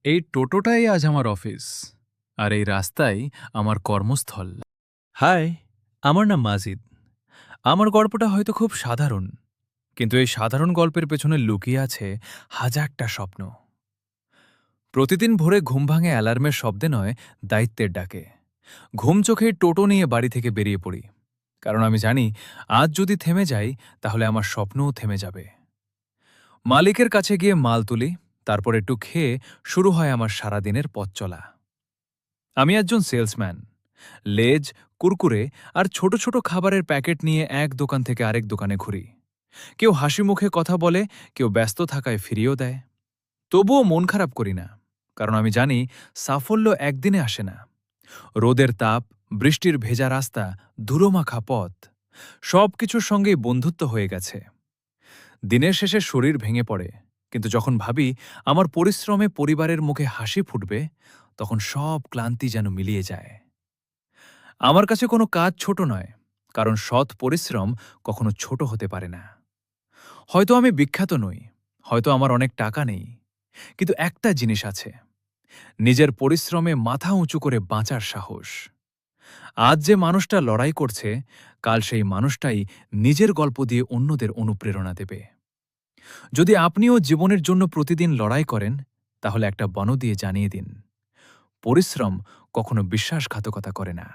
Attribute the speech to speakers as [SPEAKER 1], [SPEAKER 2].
[SPEAKER 1] এই টোটোটাই আজ আমার অফিস, আর এই রাস্তাই আমার কর্মস্থল।
[SPEAKER 2] হাই, আমার নাম মাজিদ। আমার গল্পটা হয়তো খুব সাধারণ, কিন্তু এই সাধারণ গল্পের পেছনে লুকিয়ে আছে হাজারটা স্বপ্ন। প্রতিদিন ভোরে ঘুম ভাঙে অ্যালার্মের শব্দে নয়, দায়িত্বের ডাকে। ঘুম চোখে টোটো নিয়ে বাড়ি থেকে বেরিয়ে পড়ি, কারণ আমি জানি আজ যদি থেমে যাই তাহলে আমার স্বপ্নও থেমে যাবে। মালিকের কাছে গিয়ে মাল তুলি, তারপর একটু খেয়ে শুরু হয় আমার সারাদিনের পথ চলা। আমি একজন সেলসম্যান। লেজ, কুরকুরে আর ছোট ছোট খাবারের প্যাকেট নিয়ে এক দোকান থেকে আরেক দোকানে ঘুরি। কেউ হাসি মুখে কথা বলে, কেউ ব্যস্ত থাকায় ফিরিয়েও দেয়। তবুও মন খারাপ করি না, কারণ আমি জানি সাফল্য একদিনে আসে না। রোদের তাপ, বৃষ্টির ভেজা রাস্তা, ধুলোমাখা পথ, সব কিছুর সঙ্গেই বন্ধুত্ব হয়ে গেছে। দিনের শেষে শরীর ভেঙে পড়ে, কিন্তু যখন ভাবি আমার পরিশ্রমে পরিবারের মুখে হাসি ফুটবে, তখন সব ক্লান্তি যেন মিলিয়ে যায়। আমার কাছে কোনো কাজ ছোট নয়, কারণ সৎ পরিশ্রম কখনো ছোট হতে পারে না। হয়তো আমি বিখ্যাত নই, হয়তো আমার অনেক টাকা নেই, কিন্তু একটা জিনিস আছে: নিজের পরিশ্রমে মাথা উঁচু করে বাঁচার সাহস। আজ যে মানুষটা লড়াই করছে, কাল সেই মানুষটাই নিজের গল্প দিয়ে অন্যদের অনুপ্রেরণা দেবে। যদি আপনিও জীবনের জন্য প্রতিদিন লড়াই করেন, তাহলে একটা বন দিয়ে জানিয়ে দিন, পরিশ্রম কখনো বিশ্বাসঘাতকতা করে না।